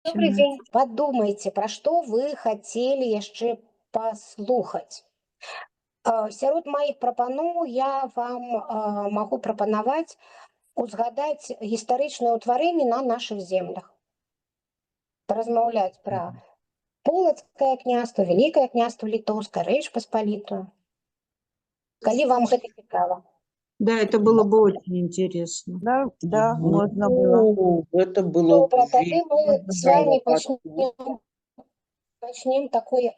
Добрый день. Подумайте, про што вы хацелі яшчэ паслухаць. Сярод маіх прапаноў я вам магу прапанаваць узгадаць гістарычныя ўтварэнні на нашых землях. Паразмаўляць пра полацкае княства, вялікае княства літоўскае, рэч паспалітую. Калі вам гэта цікава. Да, это было бы очень интересно. Да, можно было. Это было бы Добра, тады мы з вами вельмі пачнем такой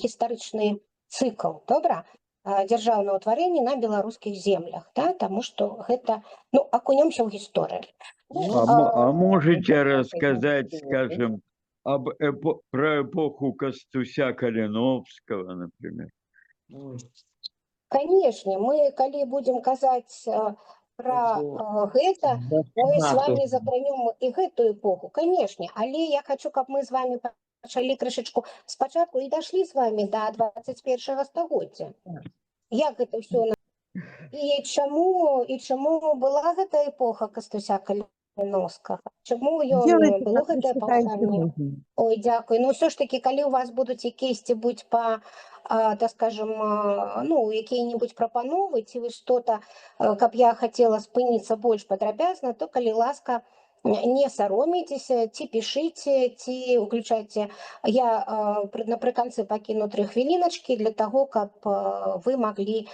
гістарычны цыкл, добра? Дзяржаўнае ўтварэнне на беларускіх землях, да? Таму што гэта, акунёмся ў гісторыю. А можете рассказать, скажем, про эпоху Костуся Калиновского, например? Канешне, мы калі будзем казаць пра гэта, мы з вами закранем і гэтую эпоху, канешне, але я хочу, каб мы з вами пачалі крышачку спачатку і дайшлі з вами да 21 стагоддзя. Як гэта ўсё і чаму была гэта эпоха Костуся Каліновскага? Чаму было гэтае паўстанне? Ой, дзякуй. Ўсё ж таки, калі у вас будуць якісьці будь па так скажем, якія-нибудь прапановы, ці вы што-то, каб я хацела спыніцца больш падрабязна, то, калі ласка, не саромейцеся, ці пішыце, ці уключайце. Я напрыканцы пакіну 3 хвіліначкі для таго, каб вы маглі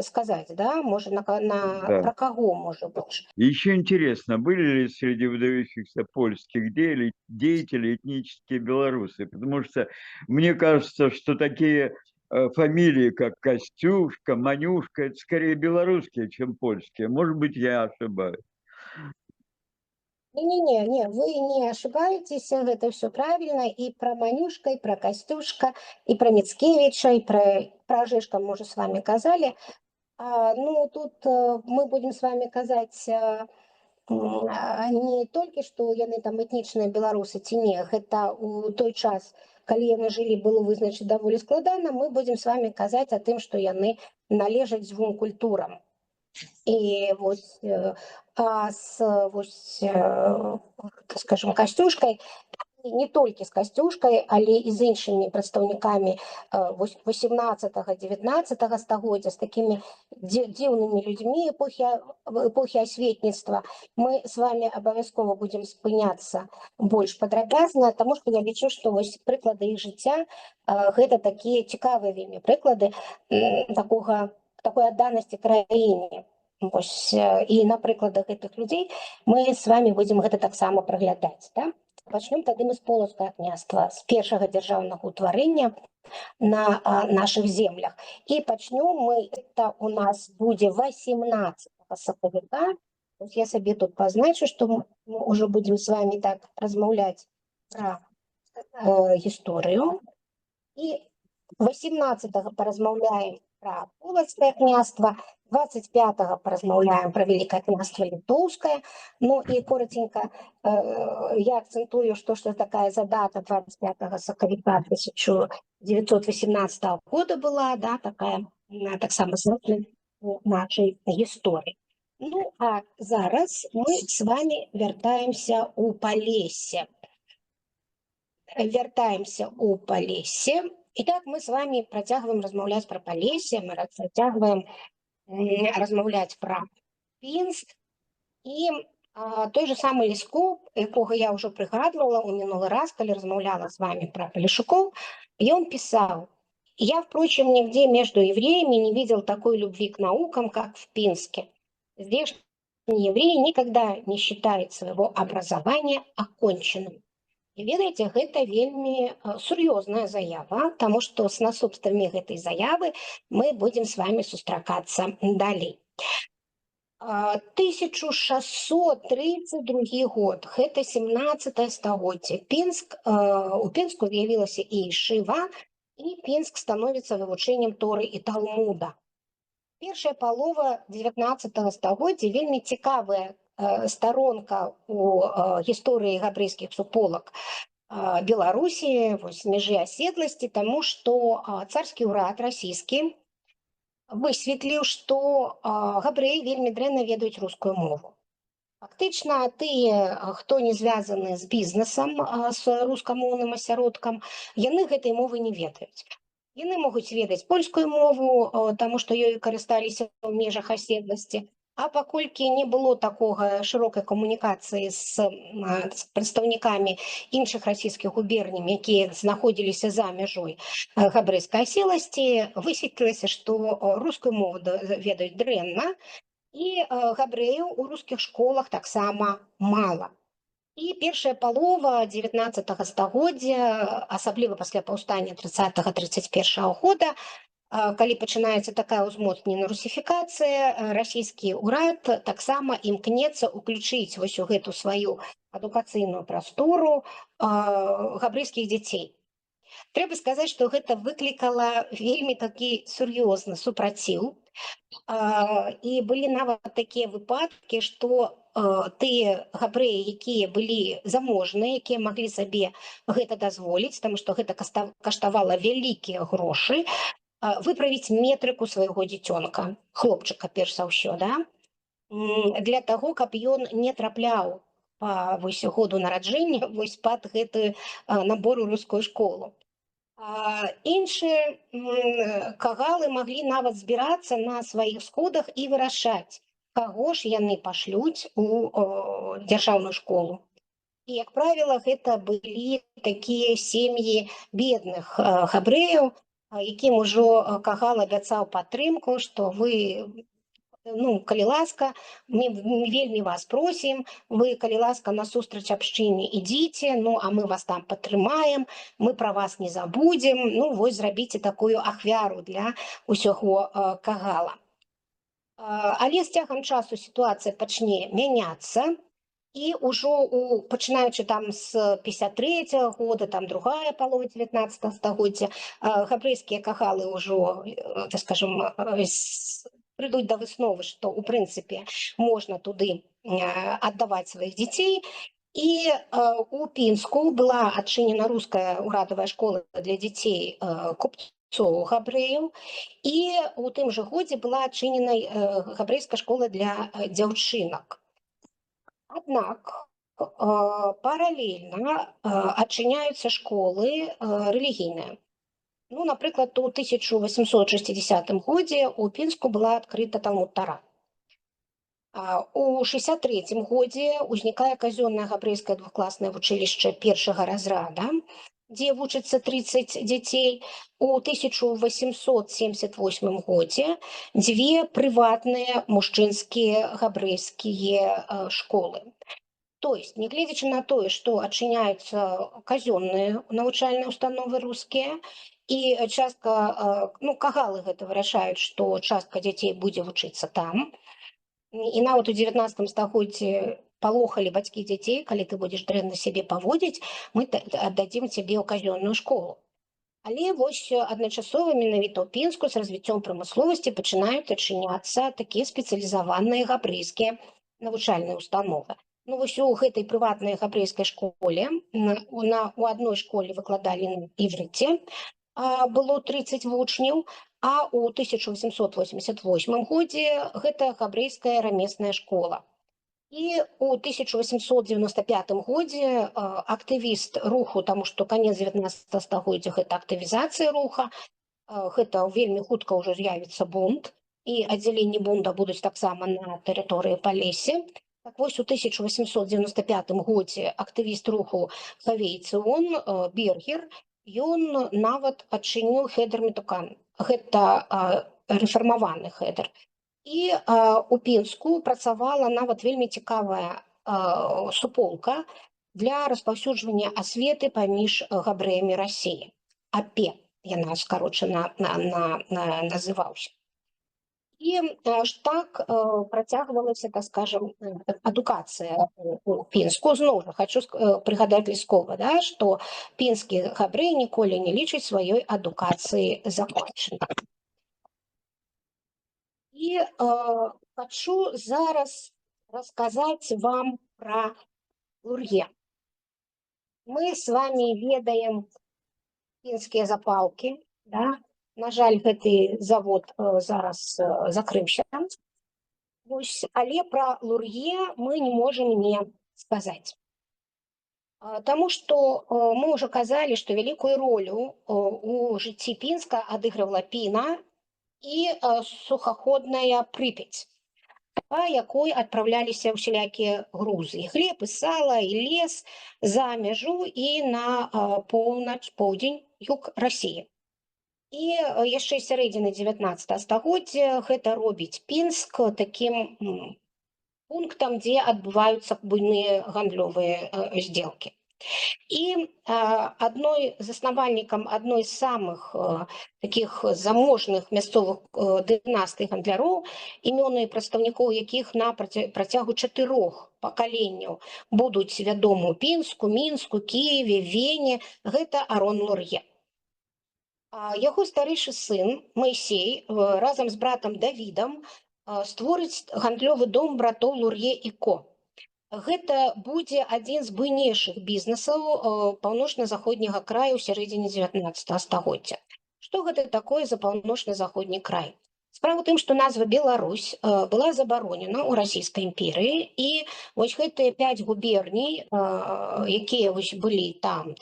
сказаць, да, можа, про каго, можа, больш. Еще интересно, были ли среди выдающихся польских деятелей этнические белорусы? Потому что мне кажется, что такие фамилии, как Костюшка, Манюшка, это скорее белорусские, чем польские. Может быть, я ошибаюсь. Не, вы не ошибаетесь, это все правильно. И про Манюшка, и про Костюшка, и про Мицкевича, и про Жишка мы уже с вами казали. Тут мы будем с вами казать не толькі, што яны там этнічныя беларусы ці не. Гэта у той час, калі яны жылі, было вызначыць даволі складана. Мы будем с вами казаць о тым, што яны належаць 2 культурам. І скажем, Костюшкай, не толькі з Костюшкай, але і з іншымі прадстаўнікамі 18-19 стагоддзя, з такімі дзіўнымі людзьмі эпохі асветніцтва. Мы з вами абавязкова будзем спыняцца больш падрабязна, таму што я лічу, што прыклады іх жыцця гэта такія цікавыя вельмі прыклады такой адданасці краіне. І на прыкладах гэтых людзей мы з вами будзем гэта таксама праглядаць. Да? Пачнём тады мы з полацкага княства, з першага дзяржаўнага ўтварэння на нашых землях. І пачнём мы, это у нас будзе 18 сакавіка. Я сабе тут пазначу, што мы ўжо будзем з вами так размаўляць пра гісторыю. І 18-го паразмаўляем пра полацкае княства, 25-го паразмаўляем пра вялікае княства літоўскае. І коротенько я акцентую, што такая задата 25 сакавіка 1918 года была, да, такая таксама значная у нашай гісторыі. А зараз мы з вами вяртаемся ў Палессе. І так мы з вами працягваем размаўляць пра Палессе, мы працягваем размаўляць пра Пінск. І той же самы Лескоў, якога я ўжо прыгадвала ў мінулы раз, калі размаўляла з вами пра Палешукоў, ён пісаў: «Я, впрочем, нигде между евреями не видел такой любви к наукам, как в Пинске. Здешний еврей никогда не считает своего образования оконченным». І ведаеце, гэта вельмі сур'ёзная заява, таму што з наступствамі гэтай заявы мы будзем з вами сустракацца далей. 1632 год, гэта 17 стагоддзе. У Пінску з'явілася і Ішыва, і Пінск становіцца вывучэннем Торы і Талмуда. Першая палова 19 стагоддзя вельмі цікавая сторонка у гісторыі габрэйскіх суполак Беларусі, межы аседласці, таму што царскі ўрад расійскі высветліў, што габрэі вельмі дрэнна ведаюць рускую мову. Фактычна тыя, хто не звязаны з бізнесам, з рускамоўным асяродкам, яны гэтай мовы не ведаюць. Яны могуць ведаць польскую мову, таму што ёю карысталіся ў межах аседласці, а паколькі не было такога шырокай камунікацыі з прадстаўнікамі іншых расійскіх губерняў, якія знаходзіліся за мяжой габрэйскай аселасці, высветлілася, што рускую мову ведаюць дрэнна, і габрэяў у рускіх школах таксама мала. І першая палова 19 стагоддзя, асабліва пасля паўстання 30-31 года, калі пачынаецца такая ўзмоцненая русіфікацыя, расійскі ўрад таксама імкнецца ўключыць вось у гэту сваю адукацыйную прастору габрэйскіх дзяцей. Трэба сказаць, што гэта выклікала вельмі такі сур'ёзны супраціў. І былі нават такія выпадкі, што тыя габрэі, якія былі заможныя, якія маглі сабе гэта дазволіць, таму што гэта каштавала вялікія грошы, выправіць метрыку свайго дзіцёнка, хлопчыка перш за ўсё, да? Для таго, каб ён не трапляў па вось году нараджэння вось пад гэтую набор у рускую школу. Іншыя кагалы маглі нават збірацца на сваіх сходах і вырашаць, каго ж яны пашлюць у дзяржаўную школу. І, як правіла, гэта былі такія сем'і бедных габрэяў, якім ужо кагал абяцаў падтрымку, што вы, калі ласка, мы вельмі вас просім, вы, калі ласка, насустрач абшчыне ідзіце, а мы вас там падтрымаем, мы пра вас не забудзем, вось зрабіце такую ахвяру для ўсяго кагала. Але з цягам часу сітуацыя пачне мяняцца, і ўжо пачынаючы там з 53-го года, там другая палова 19 стагоддзя, габрэйскія кагалы ўжо, так скажем, прыйдуць да высновы, што, у прынцыпе, можна туды аддаваць сваіх дзяцей. І у Пінску была адчынена руская ўрадавая школа для дзяцей купцоў габрэяў, і у тым жа годзе была адчынена габрэйская школа для дзяўчынак. Аднак паралельна адчыняюцца школы рэлігійныя. Напрыклад, у 1860 годзе ў Пінску была адкрыта Талмуд-Тара. У 63 годзе ўзнікае казённае габрэйскае двухкласнае вучылішча першага разрада, дзе вучыцца 30 дзяцей. У 1878 годзе дзве прыватныя мужчынскія габрэйскія школы. То есть, нягледзячы на тое, што адчыняюцца казённыя навучальныя установы рускія, і частка, кагалы гэта вырашаюць, што частка дзяцей будзе вучыцца там. І нават у 19 стагоддзі палохалі бацькі дзяцей, калі ты будзеш дрэнна сябе паводзіць, мы аддадзім цябе ў казённую школу. Але вось адначасова менавіта ў Пінску з развіццём прамысловасці пачынаюць адчыняцца такія спецыялізаваныя габрэйскія навучальныя установы. Вось у гэтай прыватнай габрэйскай школе, у адной школе выкладалі на іврыце, было 30 вучняў, а ў 1888 годзе гэта габрэйская рамесная школа. І ў 1895 годзе актывіст руху, таму што канец 19 стагоддзя гэта актывізацыя руха, гэта вельмі хутка ўжо з'явіцца бунт, і аддзяленні бунта будуць таксама на тэрыторыі Палесі. Так вось у 1895 годзе актывіст руху Хавей Цион Бергер, ён нават адчыніў хедер Метукан. Гэта рэфармаваны хедер. І у Пінску працавала нават вельмі цікавая суполка для распаўсюджвання асветы паміж габрэямі Расіі. АП яна скарочана называўся. І так працягвалася, так скажем, адукацыя у Пінску. Зноў жа хочу прыгадаць ліскова, што пінскі габрэй ніколі не лічыць сваёй адукацыі закончанай. І хочу зараз расказаць вам пра Лур'е. Мы с вами ведаем пінскія запалкі, да? На жаль, гэты завод зараз закрыўся. Але про Лурье мы не можем не сказать. Тому что мы уже казали, что великую роль у жыцці Пінска адыгрывала Піна і сухаходная Прыпяць, па якой адпраўляліся ўсялякія грузы, і хлеб, і сала, і лес за мяжу і на поўнач, поўдзень, юг Расіі. І яшчэ з сярэдзіны 19 стагоддзя гэта робіць Пінск такім пунктам, дзе адбываюцца буйныя гандлёвыя сделкі. І заснавальнікам адной з самых такіх заможных мясцовых дынастый гандляроў, імёны прадстаўнікоў якіх на працягу 4 пакаленняў будуць вядомы ў Пінску, Мінску, Кіеве, Вене, гэта Арон Лурье. Яго старэйшы сын Майсей разам з братам Давідам створыць гандлёвы дом братоў Лурье і Ко. Гэта будзе адзін з буйнейшых бізнесаў паўночна-заходняга краю ў сярэдзіне 19 стагоддзя. Што гэта такое за паўночна-заходні край? Справа ў тым, што назва Беларусь была забаронена ў расійскай імперыі, і вось гэтыя 5 губерній, якія вось былі там,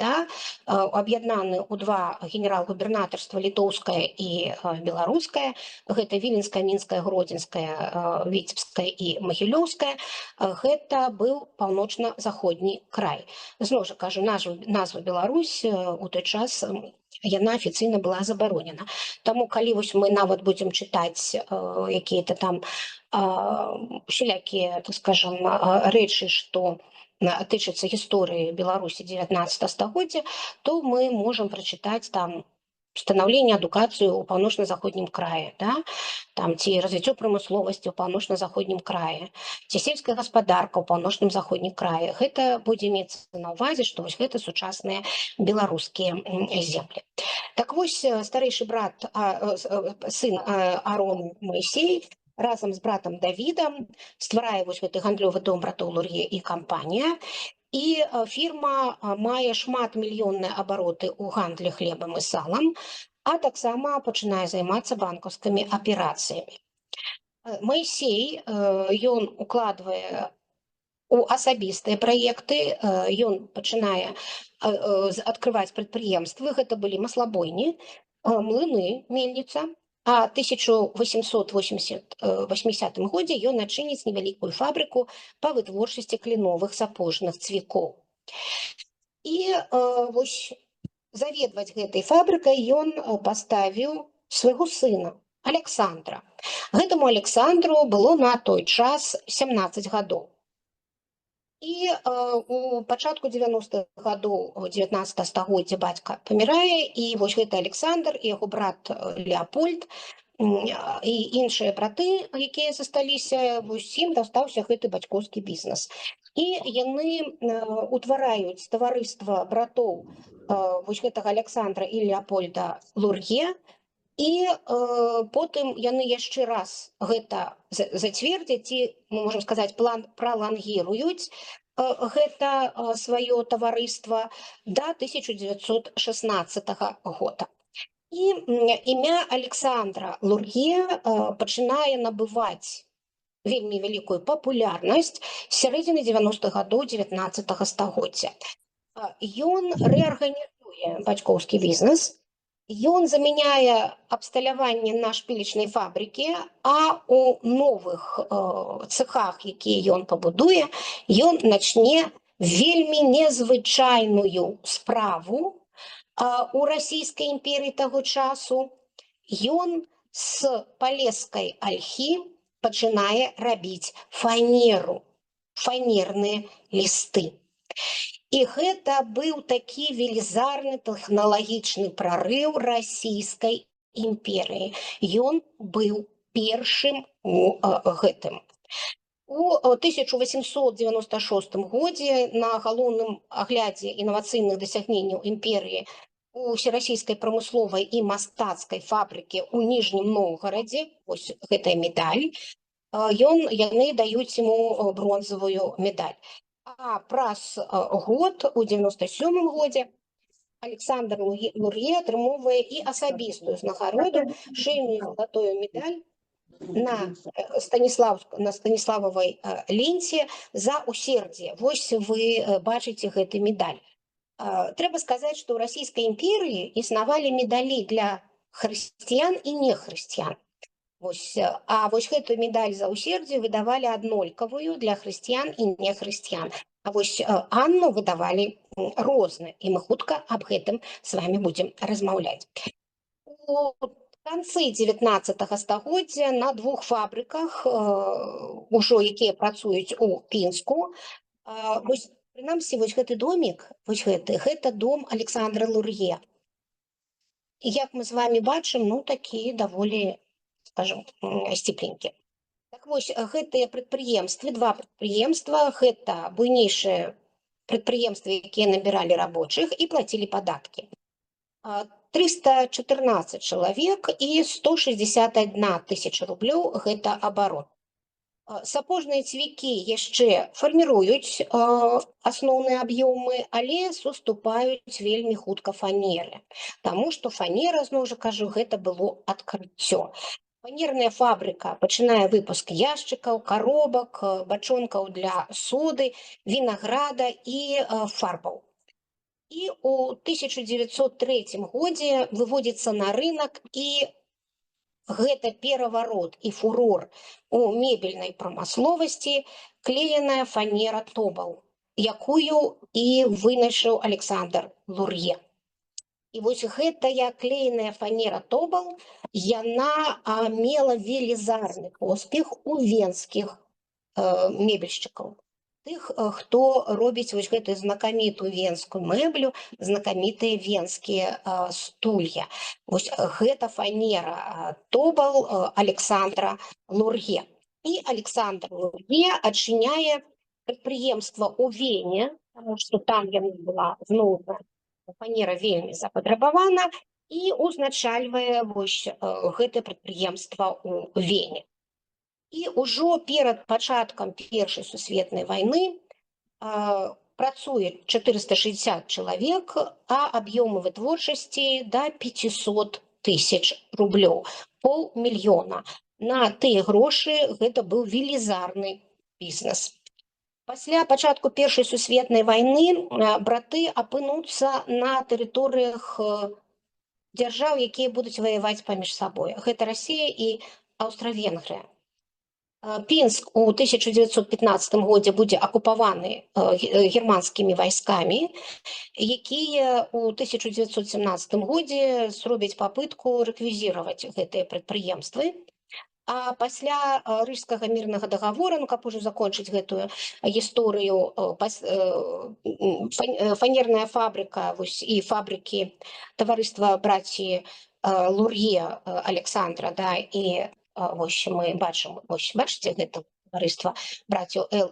аб'яднаны ў 2 генерал-губернатарства, літоўскае і беларускае, гэта Віленская, Мінская, Гродзенская, Віцебская і Магілёўская, гэта быў паўночна-заходні край. Зноў жа кажу, назва Беларусь у той час яна афіцыйна была забаронена. Таму, калі вось мы нават будзем чытаць якія-то там усялякія, так скажем, рэчы, што тычацца гісторыі Беларусі 19 стагоддзя, то мы можам прачытаць там станаўленне адукацыю ў паўночна-заходнім краі, там ці развіццё прамысловасці ў паўночна-заходнім краі, ці сельская гаспадарка ў паўночным заходнім краі. Гэта будзе мецца на ўвазе, што вось гэта сучасныя беларускія землі. Так вось, старэйшы брат, сын Арон Майсей, разам з братам Давідам стварае вось гэты гандлёвы дом братоў Лурье і кампанія. І фірма мае шматмільённыя абароты ў гандлі хлебам і салам, а таксама пачынае займацца банкаўскімі аперацыямі. Майсей, ён укладвае у асабістыя праекты, ён пачынае адкрываць прадпрыемствы, гэта былі маслабойні, млыны, мельніца. А 1880 годзе ён адчыніць невялікую фабрыку па вытворчасці кляновых сапожных цвікоў. І вось заведваць гэтай фабрыкай ён паставіў свайго сына Александра. Гэтаму Александру было на той час 17 гадоў. І у пачатку 90-х гадоў 19 стагоддзя бацька памірае, і вось гэты Александр і яго брат Леапольд і іншыя браты, якія засталіся, вось ім дастаўся гэты бацькоўскі бізнес. І яны утвараюць таварыства братоў вось гэтага Александра і Леапольда Лурье, і потым яны яшчэ раз гэта зацвердзяць, і, мы можам сказаць, пралангіруюць гэта сваё таварыства да 1916 года. І імя Александра Лурье пачынае набываць вельмі вялікую папулярнасць з сярэдзіны 90-х гадоў 19 стагоддзя. Ён рэарганізуе бацькоўскі бізнес, ён замяняе абсталяванне на шпілечнай фабрыкі, а у новых цэхах, якія ён пабудуе, ён начне вельмі незвычайную справу у расійскай імперыі таго часу. Ён з палескай альхі пачынае рабіць фанеру, фанерныя лісты. І гэта быў такі велізарны тэхналагічны прарыў расійскай імперыі. Ён быў першым у гэтым. У 1896 годзе на галоўным аглядзе інавацыйных дасягненняў імперыі у всерасійскай прамысловай і мастацкай фабрыкі ў Ніжнім Новгарадзе, вось гэтая медаль, яны даюць яму бронзавую медаль. А праз год, у 97 годзе, Александр Лурье атрымоўвае і асабістую ўзнагароду, шыйную залатую медаль на на Станіслававай ленце за усердзе. Вось вы бачыце гэты медаль. Трэба сказаць, што ў расійскай імперыі існавалі медалі для хрысціян і нехрысціян. Вось, а вось гэтую медаль за усердзе выдавалі аднолькавую для хрысціян і нехрысціян. А вось Анну выдавалі розна, і мы хутка аб гэтым з вами будзем размаўляць. У канцы 19 стагоддзя на двух фабрыках, ужо якія працуюць у Пінску, вось, прынамсі, вось гэты домік, вось гэта дом Александра Лур'е. І як мы з вами бачым, ну, такі даволі, скажем, сціпленькі. Так вось, гэтыя прадпрыемствы, два прадпрыемства, гэта буйнейшыя прадпрыемствы, якія набіралі рабочых і плацілі падаткі. 314 чалавек і 161 тысяча рублёў – гэта абарот. Сапожныя цвікі яшчэ фарміруюць асноўныя аб'ёмы, але суступаюць вельмі хутка фанеры. Таму што фанера, зноў жа кажу, гэта было адкрыццё. Фанерная фабрыка пачынае выпуск яшчыкаў, каробак, бачонкаў для соды, вінаграда і фарбаў. І ў 1903 годзе выводзіцца на рынок і гэта пераварот і фурор у мебельнай прамысловасці клееная фанера Тобал, якую і вынайшаў Александр Лур'е. І вось гэтая клееная фанера Тобал, яна мела велізарны поспех у венскіх мебельшчыкаў. Тых, хто робіць вось гэтую знакамітую венскую мэблю, знакамітыя венскія стулья. Вось гэта фанера Тобал Александра Лур'е. І Александр Лур'е адчыняе прадпрыемства ў Вене, таму што там яна была зноў фанера вельмі запатрабавана, і узначальвае вось гэтае прадпрыемства ў Вене. І ўжо перад пачаткам Першай сусветнай вайны працуе 460 чалавек, а аб'ёмы вытворчасці да 500 тысяч рублёў, 500 000. На тыя грошы гэта быў велізарны бізнес. Пасля пачатку Першай сусветнай вайны браты апынуцца на тэрыторыях дзяржаў, якія будуць ваяваць паміж сабой. Гэта Расія і Аўстра-Венгрыя. Пінск у 1915 годзе будзе акупаваны германскімі вайскамі, якія у 1917 годзе зробяць папытку рэквізіраваць гэтыя прадпрыемствы. А пасля Рыжскага мірнага дагавора, каб ужо закончыць гэтую гісторыю, фанерная фабрыка і фабрыкі таварыства браці Лур'е Александра, і вось мы бачым, вось бачыце гэта таварыства браціў Л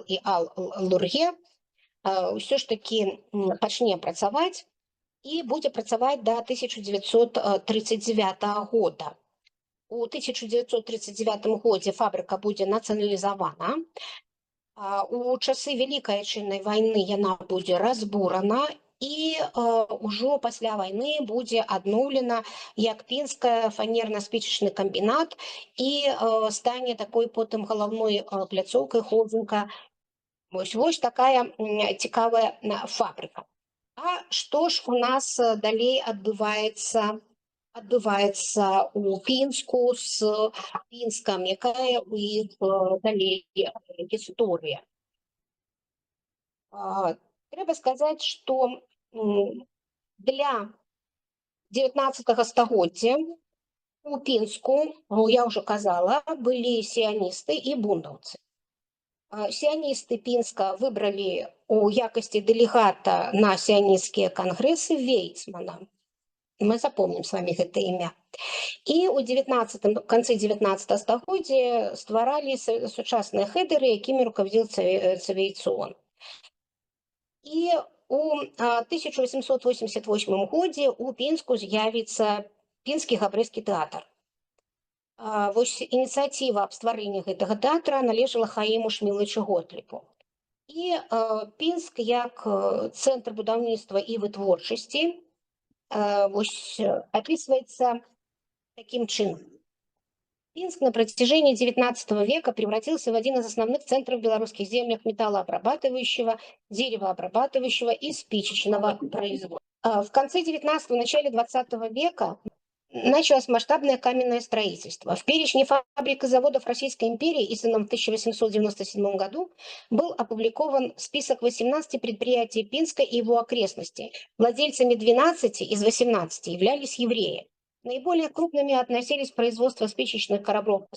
і Ал Лур'е, ўсё ж такі пачне працаваць і будзе працаваць да 1939 года. У 1939 годзе фабрыка будзе нацыяналізавана. У часы Вялікай Адчыннай вайны яна будзе разбурана, і ўжо пасля вайны будзе адноўлена як Пінская фанерна-спічачны камбінат і стане такой потым галаўной пляцоўкай холдинга. Вось такая цікавая фабрыка. А што ж у нас далей адбываецца у Пінску з Пінскам, якая у іх далей гісторыя? Трэба сказаць, што для 19 стагоддзя у Пінску, я ўжо казала, былі сіяністы і бундаўцы. Сіяністы Пінска выбралі у якасці дэлегата на сіянісцкія кангрэсы Вейцмана. Мы запомнім з вами гэта імя. І ў канцы 19 стагоддзя стваралі сучасныя хедеры, якімі руководзіў Цавейцон. І у 1888 годзе у Пінску з'явіцца Пінскі габрэйскі тэатр. Вось ініцыятыва аб стварэнні гэтага тэатра належала Хаіму Шмілычу Готлібу. І Пінск як цэнтр будаўніцтва і вытворчасці вось апісваецца таким чином. Пинск на протяжении XIX века превратился в один из основных центров белорусских землях металлообрабатывающего, деревообрабатывающего и спичечного производства. В конце XIX – начале XX века началось масштабное каменное строительство. В перечне фабрик и заводов Российской империи, изданном в 1897 году, был опубликован список 18 предприятий Пинска и его окрестностей. Владельцами 12 из 18 являлись евреи. Наиболее крупными относились производство спичечных коробов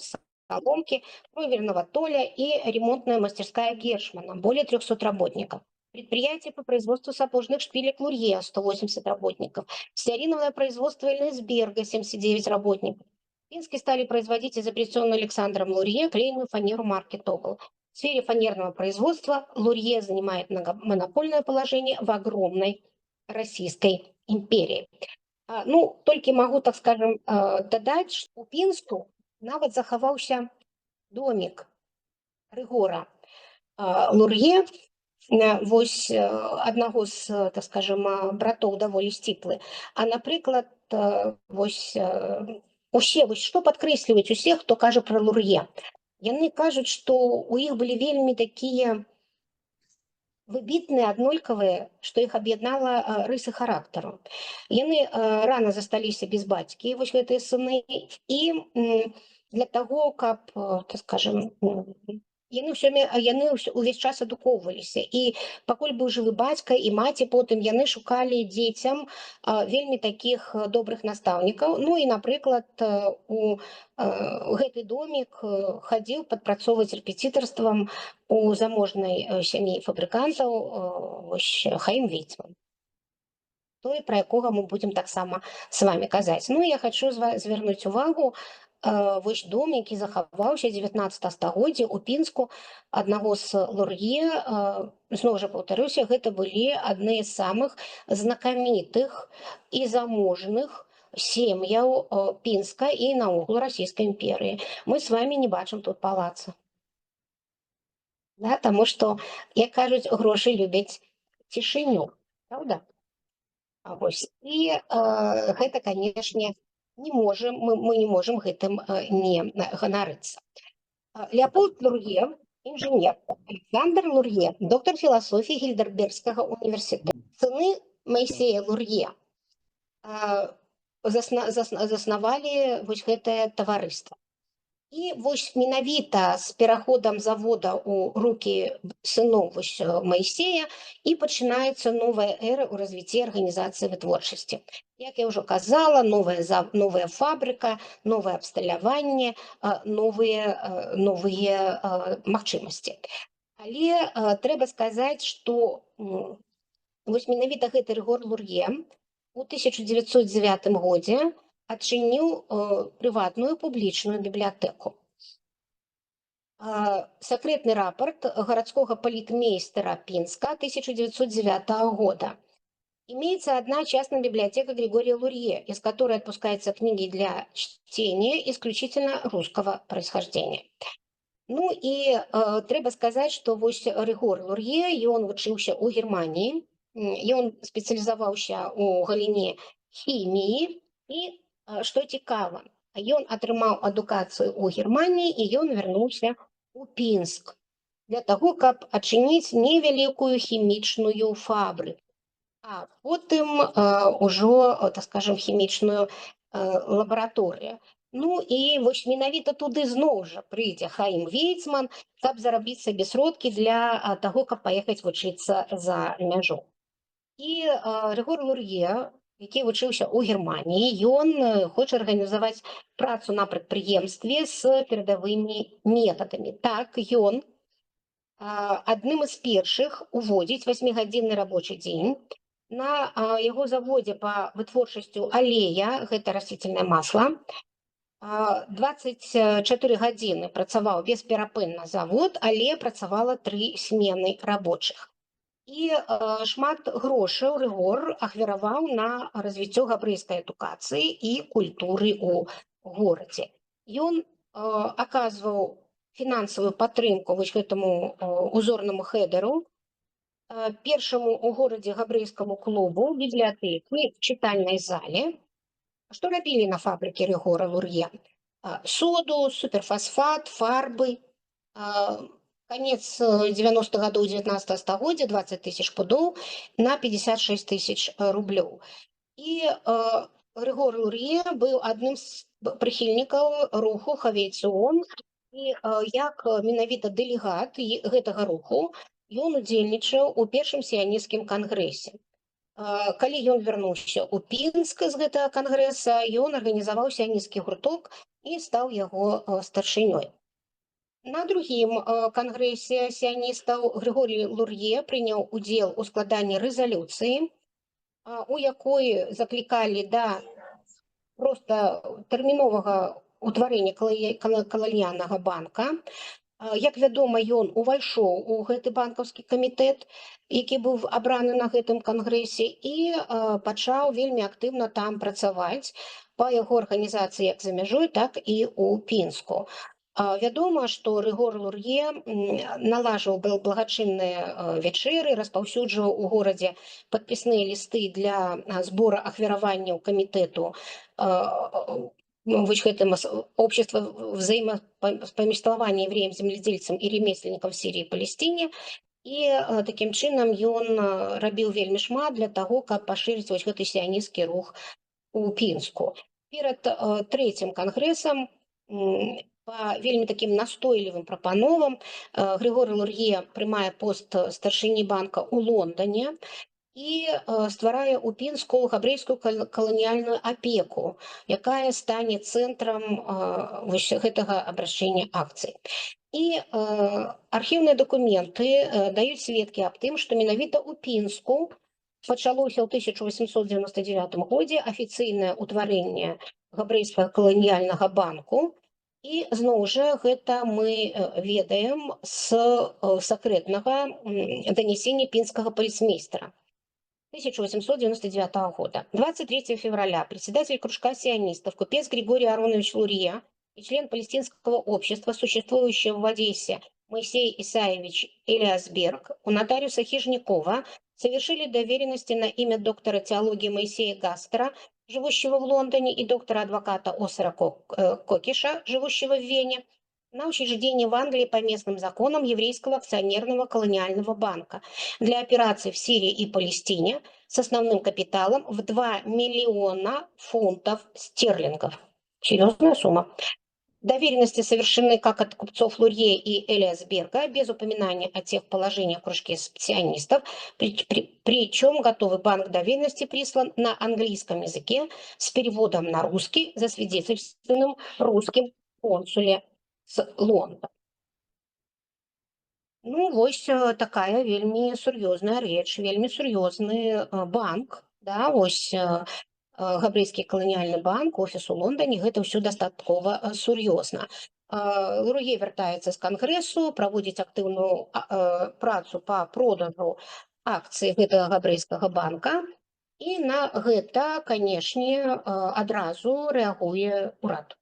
соломки, броверного толя и ремонтная мастерская Гершмана, более 300 работников. Предприятие по производству сапожных шпилек Лурье, 180 работников. Стеариновое производство Эльнесберга, 79 работников. В Пинске стали производить изобретенную Александром Лурье клееную фанеру марки Тогл. В сфере фанерного производства Лурье занимает монопольное положение в огромной Российской империи. Ну, толькі магу, так скажем, дадаць, што ў Пінску нават захаваўся домік Рыгора Лурье, вось аднаго з, так скажем, братоў даволі сціплы. А, напрыклад, вось усе, вось што падкрэсліваюць усе, хто кажа пра Лурье. Яны кажуць, што ў іх былі вельмі такія выбітныя, аднолькавыя, што іх аб'яднала рысы характару. Яны рана засталіся без бацькі, вось гэтыя сыны, і для таго, каб, так скажем, яны ўвесь час адукоўваліся. І пакуль быў жывы бацька і маці, потым яны шукалі дзецям вельмі такіх добрых настаўнікаў. Ну і, напрыклад, у гэты домік хадзіў падпрацоўваць рэпетытарствам у заможнай сям'і фабрыкантаў Хаім Вейцман. Той, пра якога мы будзем таксама з вамі казаць. Ну, я хачу звярнуць увагу, вось дом, які захаваўся 19 стагоддзя ў Пінску аднаго з Лурье, зноў жа паўтаруся, гэта былі адны з самых знакамітых і заможных сем'яў Пінска і наогул Расійскай імперыі. Мы з вамі не бачым тут палаца. Да, таму што, як кажуць, грошы любяць цішыню, праўда? Вось. І гэта, канешне, мы не можем гэтым не ганарыцца. Леопольд Лурье, інжынер, Александр Лурье, доктор філасофіі Гільдербергскага універсітэта. Сыны Майсея Лурье заснавалі вось гэтае таварыства. І вось менавіта з пераходам завода ў рукі сыноў Майсея і пачынаецца новая эра ў развіцці арганізацыі вытворчасці. Як я ўжо казала, новая фабрыка, новае абсталяванне, новыя магчымасці. Але трэба сказаць, што вось менавіта гэты Рыгор Лурье у 1909 годзе адчыніў прыватную публічную бібліятэку. Сакрэтны рапорт гарадскога палітмейстера Пинска 1909 года. Имеется одна частная библиотека Григория Лурье, из которой отпускаются книги для чтения исключительно русского происхождения. Ну и трэба сказать, что вось Рыгор Лурье, ён вучыўся ў Германии, ён спецыялізаваўся ў галіне хіміі і, што цікава, ён атрымаў адукацыю ў Германії і ён вярнуўся у Пінск для таго, каб адчыніць невялікую хімічную фабрыку, а потым ужо, так скажем, хімічную лабараторію. Ну і вось менавіта туды зноў жа прыйдзе Хаім Вейцман, каб зарабіць сабе сродкі для таго, каб паехаць вучыцца за мяжу. І Рыгор Лурье, які вучыўся ў Германії, ён хоча арганізаваць працу на прадпрыемстве з перадавымі метадамі. Так, ён адным з першых уводзіць 8-гадзінны рабочы дзень. На яго заводзе па вытворчасцю алея, гэта растительное масло, 24 гадзіны працаваў бесперапынна завод, але працавала 3 смены рабочых. І шмат грошаў Рыгор ахвяраваў на развіццё габрэйскай адукацыі і культуры ў горадзе. Ён аказваў фінансавую падтрымку вось гэтаму узорнаму хедеру, першаму ў горадзе габрэйскаму клубу, бібліятэку, чытальнай зале. Што рабілі на фабрыкі Рыгора Лур'е? Соду, суперфасфат, фарбы. Конец 90-х годов 19 стагоддзя 20 тысяч пудоў на 56 тысяч рублёў. І Рыгор Лур'е быў адным з прыхільнікаў руху Хавейцыон, і як менавіта дэлегат гэтага руху ён удзельнічаў у першым сіянісцкім кангрэсе. Калі ён вярнуўся ў Пінск з гэтага кангрэса, ён арганізаваў сіянісцкі гурток і стаў яго старшынёй. На другім кангрэсе сіяністаў Григорій Лур'е прыняў удзел у складанні рэзалюцыі, у якой заклікалі да проста тэрміновага ўтварэння каланіяльнага банка. Як вядома, ён увайшоў у гэты банкаўскі камітэт, які быў абраны на гэтым кангрэсе, і пачаў вельмі актыўна там працаваць па яго арганізацыі як за мяжой, так і ў Пінску. Вядома, што Рыгор Лур'е налажваў благачынныя вячэры, распаўсюджваў у горадзе падпісныя лісты для збора ахвяраванняў камітэту общества взаимопомоществования евреям-земледельцам и ремесленникам в Сирии и Палестине. І такім чынам ён рабіў вельмі шмат для таго, каб пашырыць вось гэты сіянісцкі рух у Пінску. Перад трэцім кангрэсам па вельмі такім настойлівым прапановам Григорий Лур'е прымае пост старшыні банка ў Лондоне і стварае ў Пінску габрэйскую каланіяльную апеку, якая стане цэнтрам вось гэтага абрашчэння акцый. І архіўныя дакументы даюць сведкі аб тым, што менавіта ў Пінску пачалося ў 1899 годзе афіцыйнае ўтварэнне габрэйскага каланіяльнага банку. І зноў жа гэта мы ведаем з сакрэтнага данесення пінскага полицмейстера 1899 года. 23 февраля председатель кружка сионистов, купец Григорий Аронович Лурье и член палестинского общества, существующего в Одессе, Моисей Исаевич Элиасберг, у нотариуса Хижникова совершили доверенности на имя доктора теологии Моисея Гастера, живущего в Лондоне, и доктора-адвоката Осера Кокиша, живущего в Вене, на учреждение в Англии по местным законам еврейского акционерного колониального банка для операций в Сирии и Палестине с основным капиталом в 2 миллиона фунтов стерлингов. Серьезная сумма. Доверенности совершены как от купцов Лурье и Элиасберга, без упоминания о тех положениях в кружке сионистов, причем готовый банк доверенности прислан на английском языке с переводом на русский, засвидетельственным русским консуле з Лондона. Ну, вось такая вельмі сур'ёзная рэч, вельмі сур'ёзны банк, да, вось габрэйскі каланіяльны банк, офіс у Лондоне, гэта ўсё дастаткова сур'ёзна. Лур'е вяртаецца з кангрэсу, праводзіць актыўную працу па продажу акцый гэтага габрэйскага банка, і на гэта, канешне, адразу рэагуе ўрад.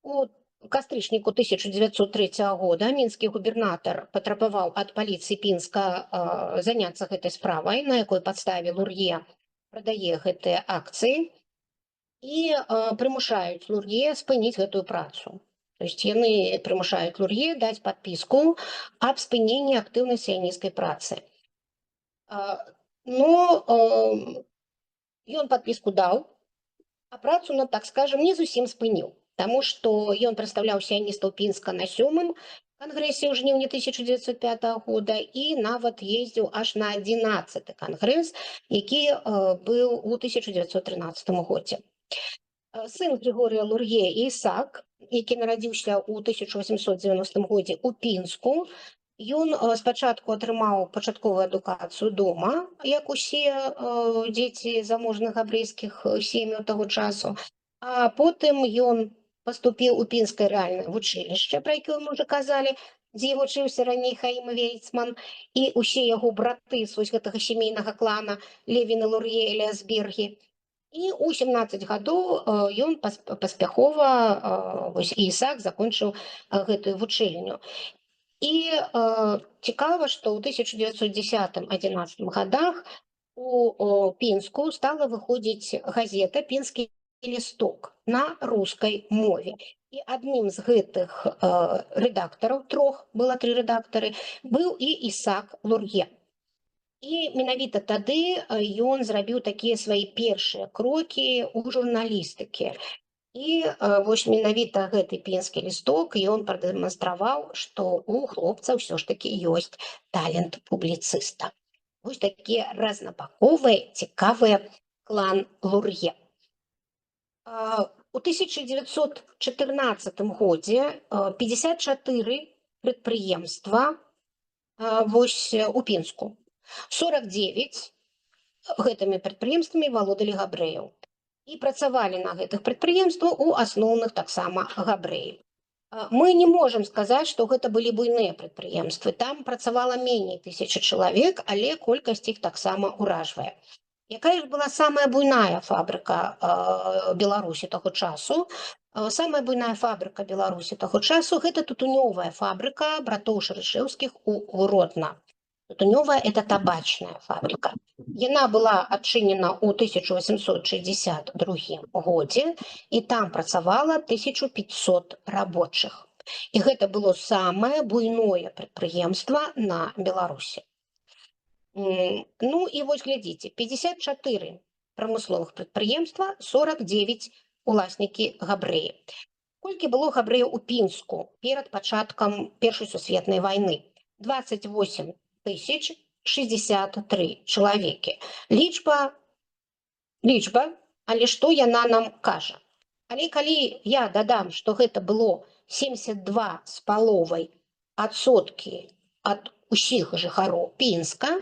У кастрычніку 1903 года мінскі губернатар патрабаваў ад паліцыі Пінска заняцца гэтай справай, на якой падставе Лур'е прадае гэтыя акцыі, і прымушаюць Лур'е спыніць гэтую працу. То есть яны прымушаюць Лур'е даць падпіску аб спыненні актыўнай сіянісцкай працы. Но ён падпіску даў, а працу, так скажем, не зусім спыніў, таму што ён прадстаўляў сіяністаў Пінска на 7-м кангрэсе ў жніўні 1905 года і нават ездзіў аж на 11-й кангрэс, які быў у 1913 годзе. Сын Григорія Лур'е Ісак, які нарадзіўся ў 1890 годзе ў Пінску, ён спачатку атрымаў пачатковую адукацыю дома, як усе дзеці заможных габрэйскіх сем'яў таго часу, а потым ён паступіў у Пінскае рэальнае вучылішча, пра якое мы ўжо казалі, дзе вучыўся раней Хаім Вейцман, і усе яго браты з вось гэтага сямейнага клана Левіны, Лур'е, Элиасбергі. І ў 17 гадоў ён паспяхова, вось Ісак, закончыў гэтую вучэльню. І цікава, што ў 1910-11 годах у Пінску стала выходзіць газета «Пінскі лісток на рускай мове. І адным з гэтых рэдактараў, было 3 рэдактары, быў і Ісаак Лур'е. І менавіта тады ён зрабіў такія свае першыя крокі ў журналістыкі. І вось менавіта гэты пінскі лісток ён прадэманстраваў, што у хлопца ўсё ж такі ёсць талент публіцыста. Вось такія разнабаковыя, цікавыя клан Лур'е. У 1914 годзе 54 прадпрыемства вось у Пінску. 49 гэтымі прадпрыемствамі валодалі габрэяў. І працавалі на гэтых прадпрыемствах у асноўных таксама габрэі. Мы не можам сказаць, што гэта былі буйныя прадпрыемствы. Там працавала меней 1000 чалавек, але колькасць іх таксама ўражвае. Якая ж была самая буйная фабрыка Беларусі таго часу? Самая буйная фабрыка Беларусі таго часу – гэта тутунёвая фабрыка братоў Шарышэўскіх у Гродна. Тутунёвая – это табачная фабрика. Яна была адчынена ў 1862 годзе, і там працавала 1500 рабочых. І гэта было самае буйное прадпрыемства на Беларусі. Ну і вось глядзіце, 54 прамысловых прадпрыемства, 49 уласнікі габрэі. Колькі было габрэяў у Пінску перад пачаткам Першай сусветнай вайны? 28 063 чалавекі. Лічба, але што яна нам кажа? Але калі я дадам, што гэта было 72,5% ад усіх жыхароў Пінска,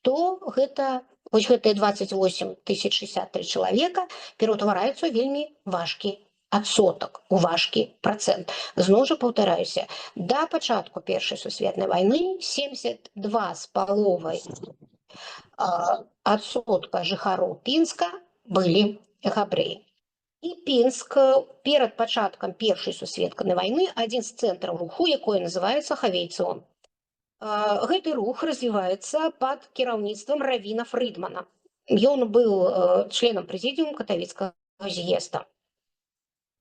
то гэта, вось гэтыя 28 063 чалавека пераўтвараюцца вельмі важкі адсотак, у важкі працэнт. Зноў жа паўтараюся, да пачатку Першай сусветнай вайны 72,5% жыхароў Пінска былі габрэі. І Пінск перад пачаткам Першай сусветнай вайны адзін з цэнтраў руху, якое называецца Хавейцон. Гэты рух развіваецца пад кіраўніцтвам равіна Фрыдмана. Ён быў членам прэзідыума катавіцкага з'езда.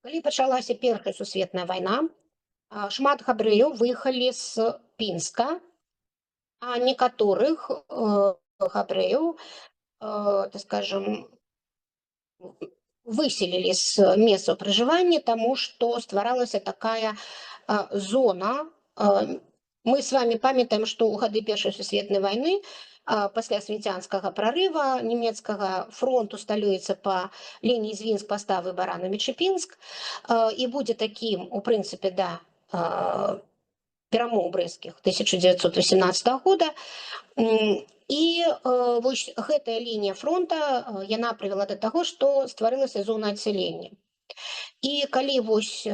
Калі пачалася Першая сусветная вайна, шмат габрэяў выехалі з Пінска, а некаторых габрэяў, так скажем, выселілі з месцаў пражывання, таму што стваралася такая зона. Мы с вами памятаем, што ў гады Першай сусветнай вайны пасля свінцянскага прарыва нямецкага фронт усталюецца па лініі Звінск, Паставы, Баранавічы-Пінск і будзе такім, у прынцыпе, да перамоў брэсцкіх 1918 года. І вось гэтая лінія фронта, яна прывяла да таго, што стварылася зона адсялення. І калі вось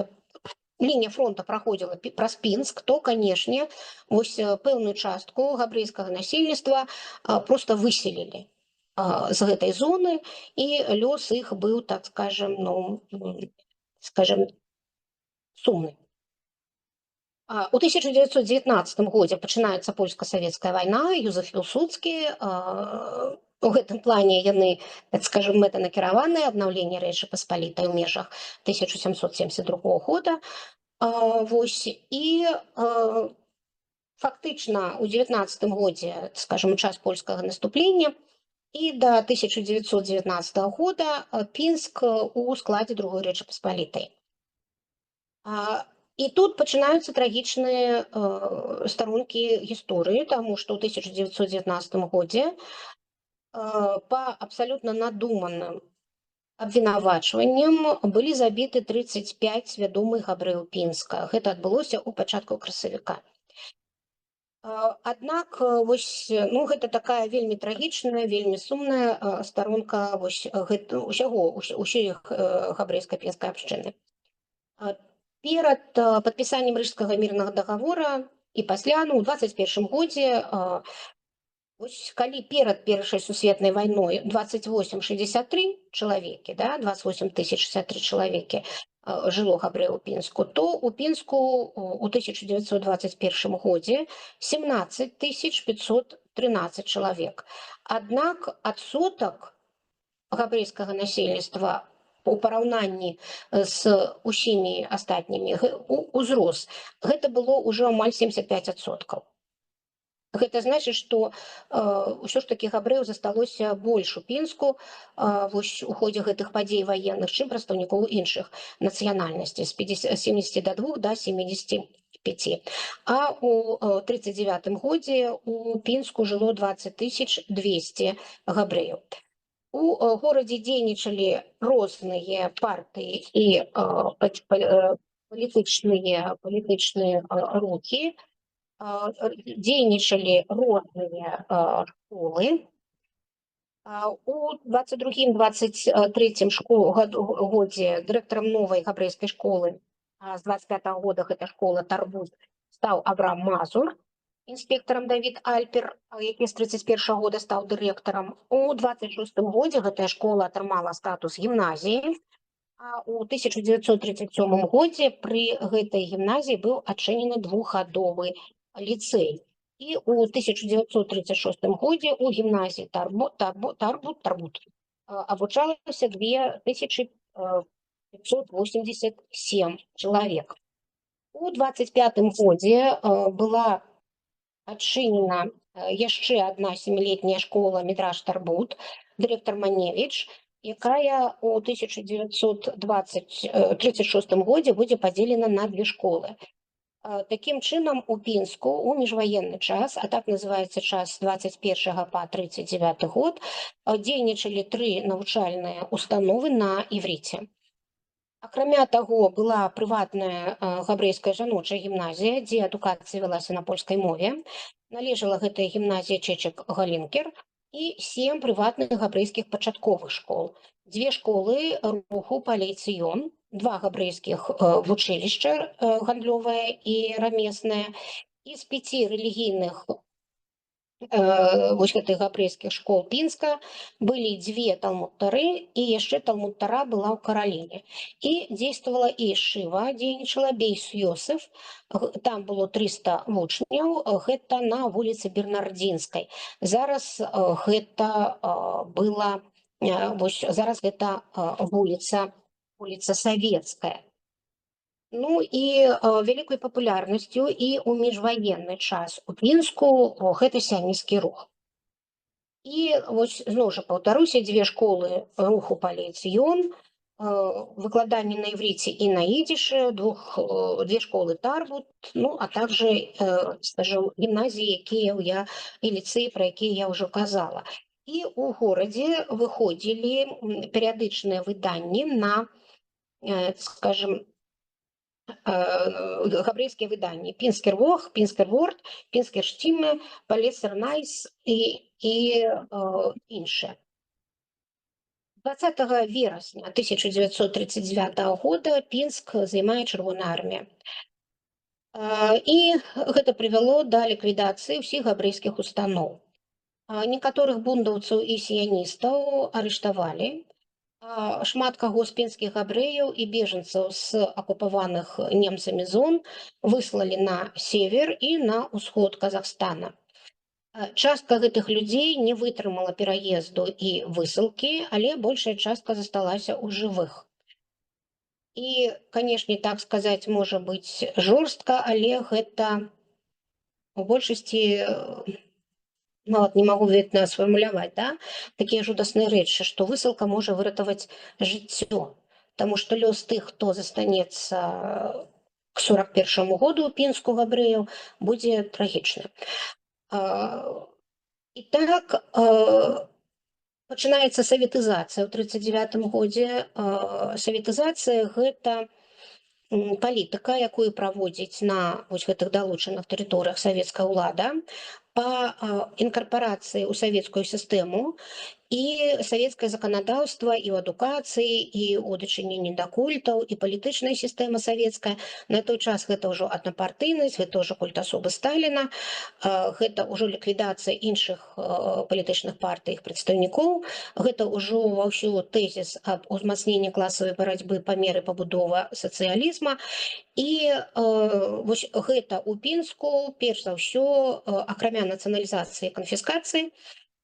лінія фронта праходзіла праз Пінск, то, канешне, вось пэўную частку габрэйскага насельніцтва проста выселілі з гэтай зоны, і лёс іх быў, так скажем, сумны. У 1919 годзе пачынаецца польска-савецкая вайна, Юзеф Пілсудскі, у гэтым плане яны, так скажем, мэтанакіраваныя, аднаўленне Рэчы Паспалітай у межах 1772 года. Вось, і фактычна ў 19 годзе, скажем, час польскага наступлення, і да 1919 года Пінск у складзе Другой Рэчы Паспалітай. І тут пачынаюцца трагічныя старонкі гісторыі, таму што ў 1919 годзе па абсалютна надуманым абвінавачваннем былі забіты 35 свядомых габрэяў Пінска. Гэта адбылося ў пачатку красавіка. Аднак, вось, ну, гэта такая вельмі трагічная, вельмі сумная старонка ўсёй габрэйскай пінскай абшчыны. Перад падпісаннем Рыжскага мірнага дагавора і пасля, ну, у 21 годзе, вось калі перад Першай сусветнай вайной 28,63 чалавекі, да, 28 063 чалавекі жыло габрэяў у Пінску, то у Пінску у 1921 годзе 17 513 чалавек. Аднак адсотак габрэйскага насельніцтва у параўнанні з усімі астатнімі узрос. Гэта было ўжо амаль 75%. Гэта значыць, што ўсё ж такі габрэяў засталося больш у Пінску вось у ходзе гэтых падзей ваенных, чым прадстаўнікоў іншых нацыянальнасцей з 72 до 75. А у 1939 годзе у Пінску жыло 20 200 габрэяў. У горадзе дзейнічалі розныя партыі і палітычныя рухі, дзейнічалі розныя школы. У 22-23 годзе дырэктарам новай габрэйскай школы з 25-го года гэта школа Тарбут стаў Авраам Мазур, інспектарам Давід Альпер, які з 31-го года стаў дырэктарам. У 26-м годзе гэтая школа атрымала статус гімназіі, а у 1937 годзе пры гэтай гімназіі быў адчынены двухгадовы ліцэй. І у 1936 годзе у гімназіі Тарбут абучалася 2587 чалавек. У 25-м годзе была адчынена яшчэ адна 7-летняя школа Мідраш Тарбут, дырэктар Маневіч, якая у 1936 годзе будзе падзелена на две школы. Такім чынам у Пінску у міжваенны час, а так называецца час з 21 па 39 год, дзейнічалі 3 навучальныя установы на іврыце. Акрамя таго, была прыватная габрэйская жаночая гімназія, дзе адукацыя вялася на польскай мове. Належала гэтая гімназія Чечек Галінкер і 7 прыватных габрэйскіх пачатковых школ. 2 школы руху Палей Цыён, 2 габрэйскіх вучылішча гандлёвае і рамеснае, і з 5 рэлігійных вось гэтых габрэйскіх школ Пінска былі 2 талмуд-тары, і яшчэ талмуд-тара была ў Караліне. І дзействавала і Шыва, дзейнічала Бейс Йосеф, там было 300 вучняў, гэта на вуліцы Бернардзінскай. Зараз гэта была, вось зараз гэта вуліца Савецкая. Ну і вялікай папулярнасцю і ў міжваенны час у Пінску гэта сіянісцкі рух. І вось зноў жа паўтаруся, 2 школы руху Палей Цыён, выкладанне на іврыце і на ідышы, 2 школы Тарбут, ну а также, скажем, гімназіі, якія і ліцэі, пра якія я ўжо казала. І ў горадзе выходзілі перыядычныя выданні на, скажем, габрэйскія выданні: Пінскер Вог, Пінскер Ворд, Пінскер Штіме, Палесер Найс і іншыя. 20 верасня 1939 года Пінск займае Чырвоная армія. І гэта прывяло да ліквідацыі ўсіх габрэйскіх устаноў. Некаторых бундаўцаў і сіяністаў арыштавалі. Шмат каго з пінскіх габрэяў і бежанцаў з акупаваных немцамі зон выслалі на север і на ўсход Казахстана. Частка гэтых людзей не вытрымала пераезду і высылкі, але большая частка засталася ў жывых. І, канешне, так сказаць, можа быць жорстка, але гэта у большасці, нават не магу ведна сфармуляваць, да? Такія жудасныя рэчы, што высылка можа выратаваць жыццё. Таму што лёс тых, хто застанецца к 41 году ў Пінску габрэяў, будзе трагічны. І так пачынаецца саветызацыя ў 1939 годзе. Саветызацыя – гэта палітыка, якую праводзіць на вось гэтых далучаных тэрыторыях савецкая ўлада па інкарпарацыі ў савецкую сістэму і савецкае заканадаўства і ў адукацыі, і ў дачыненні да культаў, і палітычная сістэма савецкая. На той час гэта ўжо аднапартыйнасць, гэта ўжо культ асобы Сталіна, гэта ўжо ліквідацыя іншых палітычных партый, іх прадстаўнікоў, гэта ўжо ва ўсю тэзіс аб узмацненні класавай барацьбы па меры пабудова сацыялізма. І вось гэта ў Пінску, перш за ўсё, акрамя нацыяналізацыі і канфіскацыі,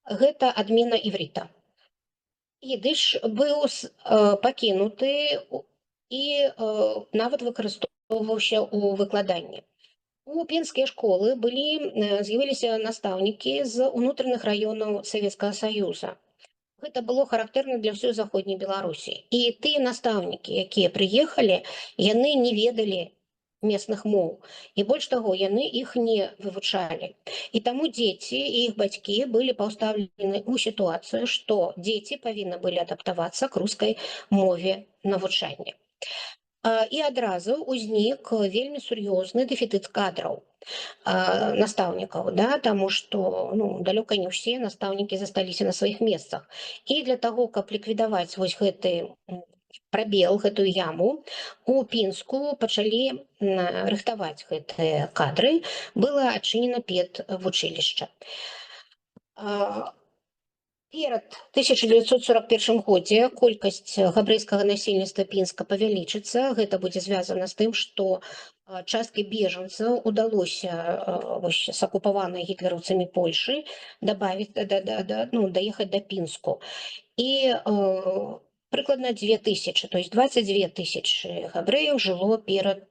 гэта адмена іврыта. ідыш быў пакінуты і нават выкарыстоўваўся ў выкладанні. У пінскія школы з'явіліся настаўнікі з унутраных раёнаў Савецкага Саюза. Гэта было характэрна для ўсёй заходняй Беларусі. І тыя настаўнікі, якія прыехалі, яны не ведалі местных моў. І больш таго, яны іх не вывучалі. І таму дзеці і іх бацькі былі паўставлены ў сітуацыю, што дзеці павінны былі адаптавацца к рускай мове навучання. І адразу ўзнік вельмі сур'ёзны дэфіцыт кадраў настаўнікаў, да, таму што далёка не ўсе настаўнікі засталіся на сваіх месцах. І для таго, каб ліквідаваць вось гэты прабел, гэтую яму, у Пінску пачалі рыхтаваць гэтыя кадры, было адчынена педвучылішча. Перад 1941 годзе колькасць габрэйскага насельніцтва Пінска павялічыцца. Гэта будзе звязана з тым, што часткі бежанцаў удалося з акупаванай гітлераўцамі Польшы даехаць да Пінску. І прыкладна 2000, то есть 22 тысячи габрэяў жыло перад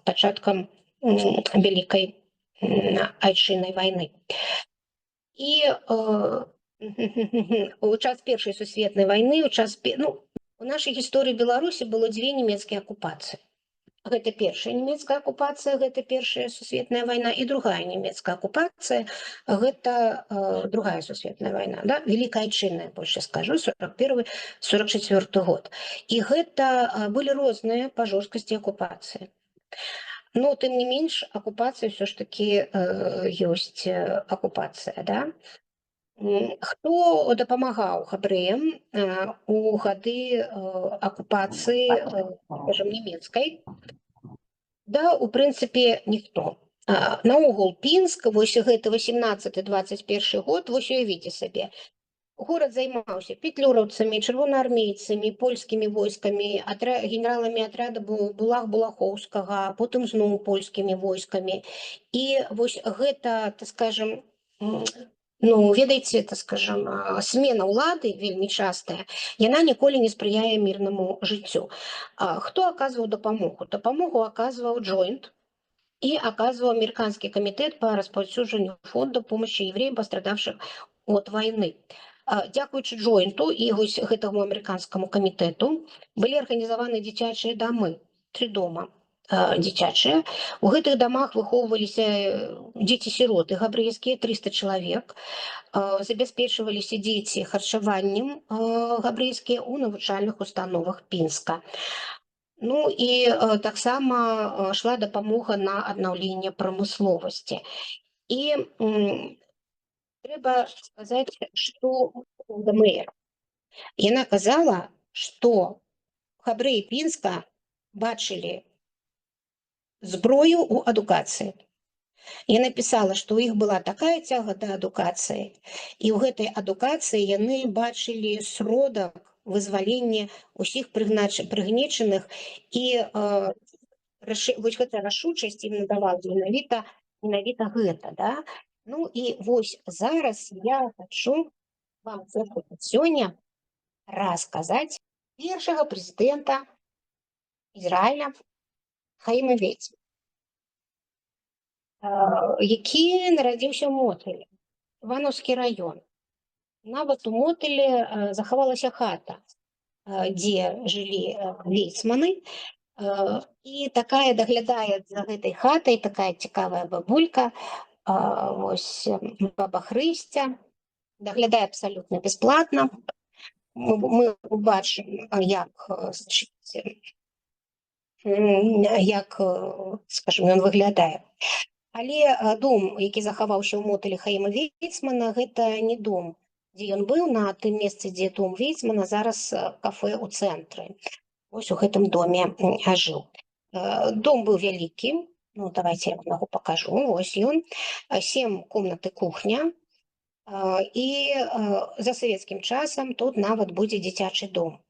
пачаткам Вялікай айчыннай вайны. І у час Першай сусветнай вайны, у нашай гісторыі Беларусі было дзве нямецкія акупацыі. Гэта першая нямецкая акупацыя, гэта Першая сусветная вайна, і другая нямецкая акупацыя, гэта другая сусветная вайна, да? Великая айчынная, больше скажу, 41-44 год. І гэта былі розныя па жорсткасці акупацыі. Но, тым не менш, акупацыя ўсё ж такі ёсць акупацыя, да? Хто дапамагаў габрэям у гады акупацыі, скажем, нямецкай? Да, у прынцыпе, ніхто. Наогул, Пінск, вось гэты 18-21 год, вось уявіце сабе, горад займаўся петлюраўцамі, чырвонаармейцамі, польскімі войскамі, генераламі атрада Булах-Булахоўскага, потым зноў польскімі войскамі. І вось гэта, так скажем, ведаеце, так скажем, смена ўлады вельмі частая, яна ніколі не спрыяе мірнаму жыццю. Хто аказваў дапамогу? Дапамогу аказваў Джойнт і аказваў амерыканскі камітэт па распаўсюджанню фонда помощи евреям, пострадавших от войны. Дзякуючы Джойнту і вось гэтаму амерыканскаму камітэту былі арганізаваны дзіцячыя дамы, 3 дома дзіцячыя. У гэтых дамах выхоўваліся дзеці-сіроты габрэйскія, 300 чалавек. Забяспечваліся дзеці харчаваннем габрэйскія ў навучальных установах Пінска. Ну і таксама шла дапамога на аднаўленне прамысловасці. І трэба сказаць, што ДМР. Яна казала, што габрэі Пінска бачылі зброю ў адукацыі. Яна пісала, што ў іх была такая цяга да адукацыі, і ў гэтай адукацыі яны бачылі сродак вызвалення ўсіх прыгнечаных, і вось гэта рашучасць ім надавала менавіта гэта, да? Ну і вось зараз я хочу вам сёння расказаць першага прэзідэнта Ізраіля Хаіма Вейцмана, які нарадзіўся ў Мотылі, Іванаўскі раён. Нават у Мотылі захавалася хата, дзе жылі Вейцманы, і такая даглядае за гэтай хатай такая цікавая бабулька, вось баба Хрысця, даглядае абсалютна бясплатна. Мы бачым, як, скажем, ён выглядае. Але дом, які захаваўся ў Мотылі Хаіма Вейцмана, гэта не дом, дзе ён быў, на тым месцы, дзе дом Вейцмана, зараз кафе ў цэнтры. Вось у гэтым доме жыў. Дом быў вялікі, давайте я вам яго пакажу, вось ён, 7 комнат і кухня, і за савецкім часам тут нават будзе дзіцячы дом.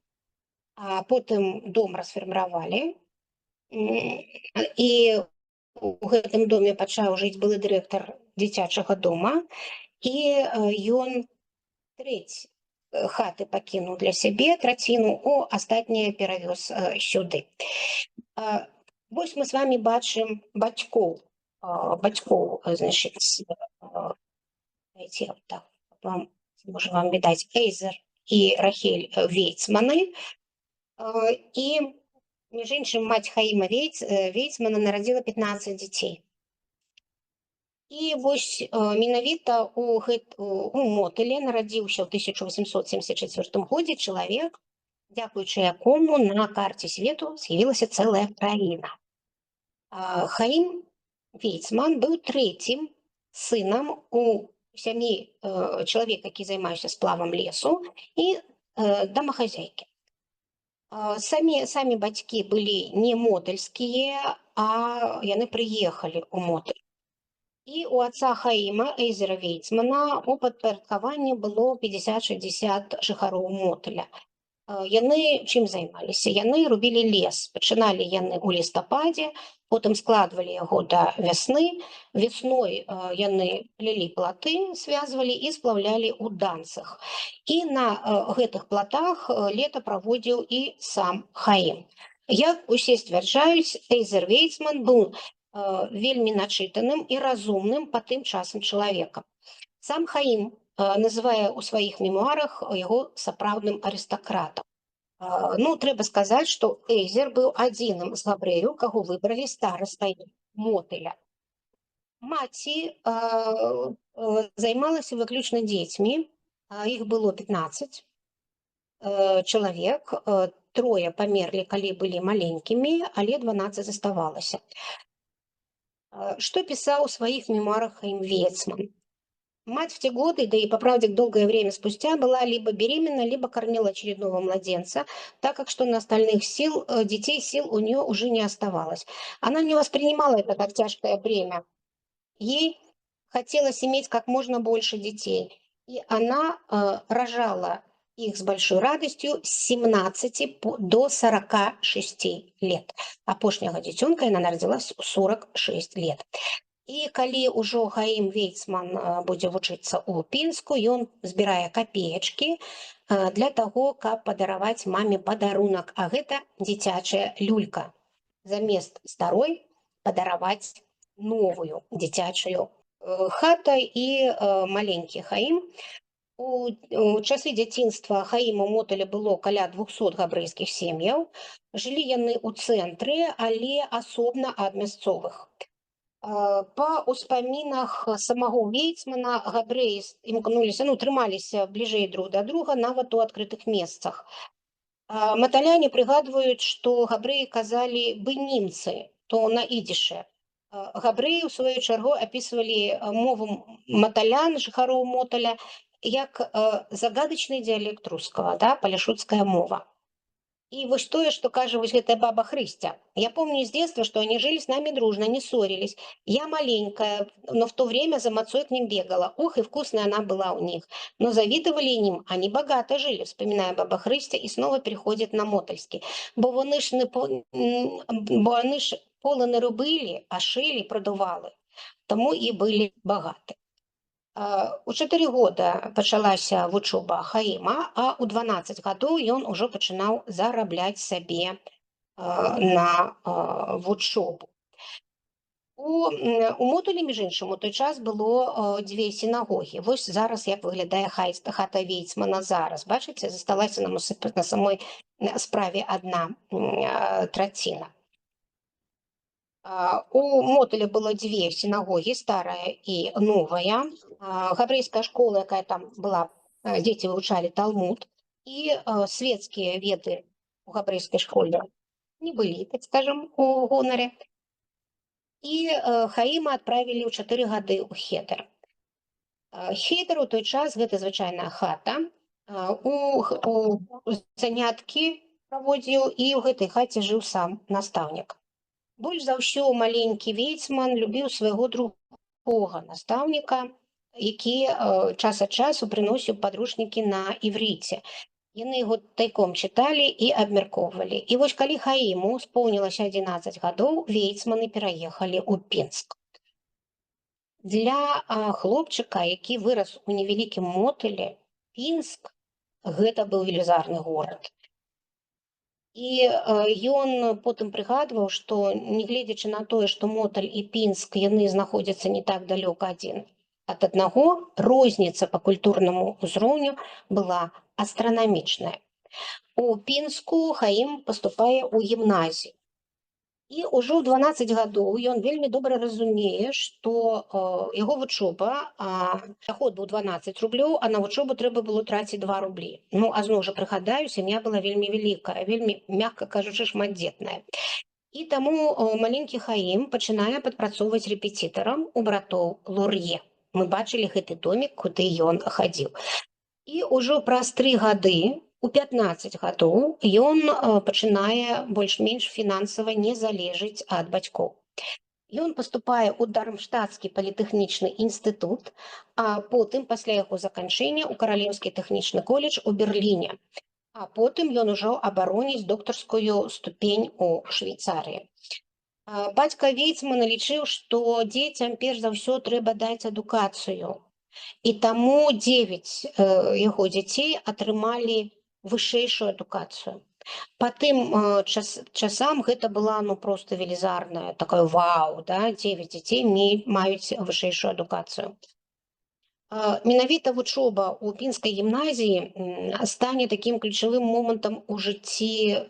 А потым дом расфарміравалі, і у гэтым доме пачаў жыць былы дырэктар дзіцячага дома, і ён трэць хаты пакінуў для сябе, траціну, астатняе перавёз сюды. Вось мы з вами бачым бацькоў, значыць, давайте я вот так вам, можа вам відаць, Эйзер і Рахель Вейцманы. І, між іншым, маць Хаіма Вейцмана нарадзіла 15 дзяцей. І вось менавіта у Мотыле нарадзіўся ў 1874 годзе чалавек, дзякуючы якому на карце свету з'явілася цэлая краіна. Хаім Вейцман быў трэцім сынам у сям'і чалавека, які займаўся сплавам лесу, і домахазяйкі. Самі бацькі былі не мотыльскія, а яны прыехалі ў Мотыль. І у отца Хаіма, Эйзера Вейцмана, у падпарадкаванні было 50-60 жыхароў Мотыля. Яны чым займаліся? Яны рубілі лес. Пачыналі яны ў лістападзе, потым складвалі яго да вясны. Весной яны плялі платы, звязвалі і сплаўлялі ў данцах. І на гэтых платах лета праводзіў і сам Хаім. Як усе сцвярджаюць, Эйзер Вейцман быў вельмі начытаным і разумным па тым часам чалавекам. Сам Хаім называе ў сваіх мемуарах яго сапраўдным арыстакратам. Трэба сказаць, што Эйзер быў адзіным з габрэяў, каго выбралі старастай Мотыля. Маці займалася выключна дзецьмі, іх было 15 чалавек, 3 памерлі, калі былі маленькімі, але 12 заставалася. Что писал в своих мемуарах Хаим Вейцман? Мать в те годы, да и по правде долгое время спустя, была либо беременна, либо кормила очередного младенца, так как что на остальных детей сил у нее уже не оставалось. Она не воспринимала это как тяжкое бремя. Ей хотелось иметь как можно больше детей. И она рожала их с большой радостью с 17 до 46 лет. Апошняга дзіцёнка яна нарадзіла 46 лет. І калі ўжо Хаім Вейцман будзе вучыцца ў Пінску, ён збірае капеечкі для таго, каб падараваць маме падарунак, а гэта дзіцячая люлька. Замест старой падараваць новую дзіцячую. Хата і маленькі Хаім. У часы дзяцінства Хаіма Мотыля было каля 200 габрэйскіх сем'яў. Жылі яны ў цэнтры, але асобна ад мясцовых. Па ўспамінах самого Вейцмана габрэі імкнуліся, трымаліся бліжэй друг да друга, нават у адкрытых месцах. Маталяне прыгадваюць, што габрэі казалі «бы німцы», то на ідыше. Габрэі, у сваю чаргу, апісвалі мову маталян, жыхароў Мотыля, як загадачны дыялект рускага, паляшуцкая мова. И вот тое, что кажа вот эта баба Христя. Я помню из детства, что они жили с нами дружно, не ссорились. Я маленькая, но в то время за мацой к ним бегала. Ох, и вкусная она была у них. Но завидовали им, они богато жили, вспоминая баба Христя, и снова переходит на Мотильський. Бо вони ж поле не робили, а шили, продавали. Тому і були багаті. У 4 года пачалася вучоба Хаіма, а у 12 гадоў ён ужо пачынаў зарабляць сабе на вучобу. У Мотулі, між іншым, у той час было 2 сінагогі. Вось зараз як выглядае хата Вейцмана зараз. Бачыце, засталася на самой справе 1/3. У Мотылі было 2 сінагогі, старая і новая. Габрэйская школа, якая там была, дзеці вывучалі Талмуд, і светскія веды у габрэйскай школе не былі, так скажем, у гонары. І Хаіма адправілі ў 4 гады ў Хедер. Хедер у той час, гэта звычайная хата, у заняткі праводзіў, і ў гэтай хаце жыў сам настаўнік. Больш за ўсё маленькі Вейцман любіў свайго другога настаўніка, які час ад часу прыносіў падручнікі на іврыце. Яны яго тайком чыталі і абмяркоўвалі. І вось калі Хаіму споўнілася 11 гадоў, Вейцманы пераехалі ў Пінск. Для хлопчыка, які вырас у невялікім Мотылі, Пінск гэта быў велізарны горад. І ён потым прыгадваў, што нягледзячы на тое, што Моталь і Пінск яны знаходзяцца не так далёка адзін ад аднаго, розніца па культурнаму ўзроўню была астранамічная. У Пінску Хаім паступае ў гімназію. І ўжо ў 12 гадоў ён вельмі добра разумее, што яго вучоба, даход быў 12 рублёў, а на вучобу трэба было траціць 2 рублі. Ну, а зноў жа прыгадаю, сям'я была вельмі вялікая, вельмі, мякка кажучы, шматдзетная. І таму маленькі Хаім пачынае падпрацоўваць рэпетытарам у братоў Лур'е. Мы бачылі гэты домік, куды ён хадзіў. І ўжо праз 3 гады, у 15 гадоў, ён пачынае больш-менш фінансава не залежыць ад бацькоў. Ён паступае ў Дармштадтскі палітэхнічны інстытут, а потым, пасля яго заканчэння, у Каралеўскі тэхнічны коледж у Берліне. А потым ён ужо абароніць доктарскую ступень у Швейцарыі. Бацька Вейцмана лічыў, што дзецям перш за ўсё трэба даць адукацыю. І таму 9 яго дзяцей атрымалі вышэйшую адукацыю. Па тым часам гэта была проста велізарная, такая вау, да? 9 дзяцей маюць вышэйшую адукацыю. Менавіта вучоба ў Пінскай гімназіі стане такім ключавым момантам у жыцці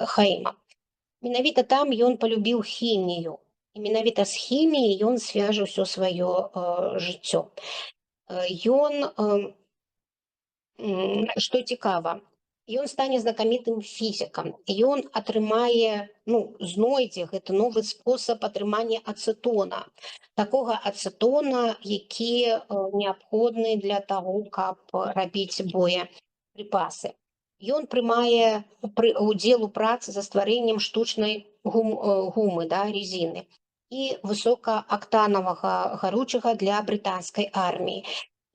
Хаіма. Менавіта там ён палюбіў хімію. І менавіта з хіміяй ён звяжа ўсё сваё жыццё. Ён, што цікава, ён стане знакамітым фізікам. Ён атрымае, знойдзе гэты новы спосаб атрымання ацэтона. Такога ацэтона, які неабходны для таго, каб рабіць боепрыпасы. Ён прымае удзел у працы за стварэннем штучнай гумы, резіны, і высокаактанавага гаручага для брытанскай арміі.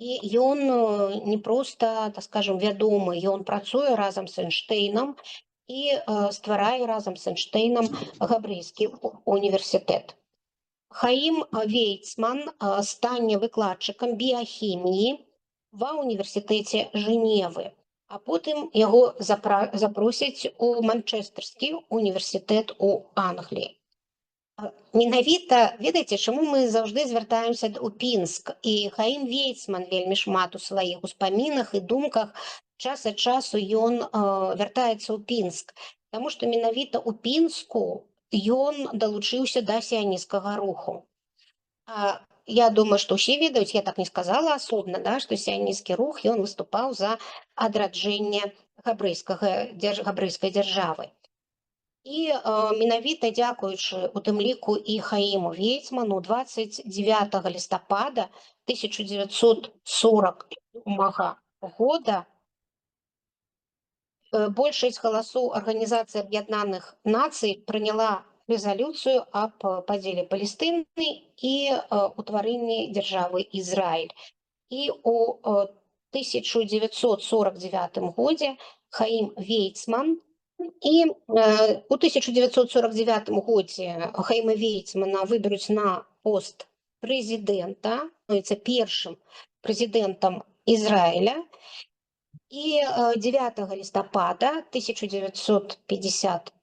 І ён не проста, так скажем, вядомы, ён працуе разам з Эйнштейнам і стварае разам з Эйнштейнам Габрэйскі універсітэт. Хаім Вейцман стане выкладчыкам біяхіміі ва універсітэце Жэневы, а потым яго запросяць у Манчэстэрскі універсітэт у Англіі. Менавіта, ведаеце, чаму мы заўжды звяртаемся ў Пінск, і Хаім Вейцман вельмі шмат у сваіх успамінах і думках час ад часу ён вяртаецца ў Пінск, таму што менавіта ў Пінску ён далучыўся да сіянісцкага руху. Я думаю, што ўсе ведаюць, я так не сказала асобна, што сіянісцкі рух, ён выступаў за адраджэнне габрэйскай дзяржавы. І менавіта дзякуючы у тым ліку і Хаіму Вейцману 29 лістапада 1947 года большасць галасоў Арганізацыі Аб'яднаных Нацый прыняла рэзалюцыю аб падзеле Палестыны і утварэнні дзяржавы Ізраіль. І у 1949 годзе Хаім Вейцман і у 1949 годзе Хаіма Вейцмана выберуць на пост прэзідэнта, становіцца першым прэзідэнтам Ізраіля, і 9 лістапада 1952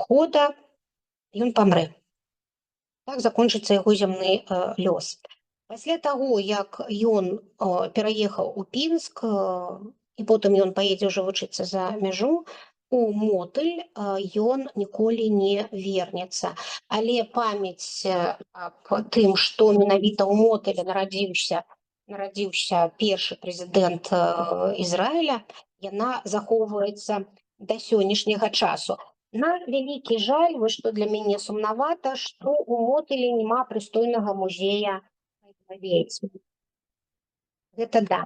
года ён памрэ. Так закончыцца яго зямны лёс. Пасля таго, як ён пераехаў у Пінск, і потым ён паедзе ўжо вучыцца за мяжу, у Мотыль ён ніколі не вернецца. Але памяць аб тым, што менавіта ў Мотылі нарадзіўся першы прэзідэнт Ізраіля, яна захоўваецца да сённяшняга часу. На вялікі жаль, вось што для мяне сумнавата, што ў Мотылі няма прыстойнага музея Вейцмана. Гэта да.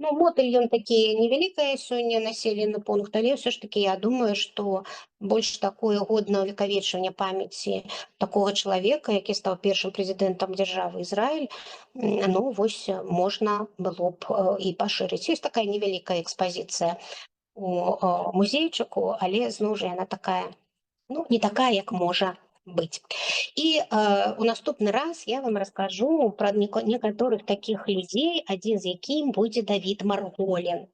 Мотыль ён такі невялікая сёння населены пункт, але ўсё ж такі я думаю, што больш такое годнае увекавечванне памяці такога чалавека, які стаў першым прэзідэнтам дзяржавы Ізраіль, вось можна было б і пашырыць. Ёсць такая невялікая экспазіцыя у музейчыку, але зноў жа яна такая, не такая, як можа быць. І у наступны раз я вам раскажу пра некаторых такіх людзей, адзін з якім будзе Давід Марголін.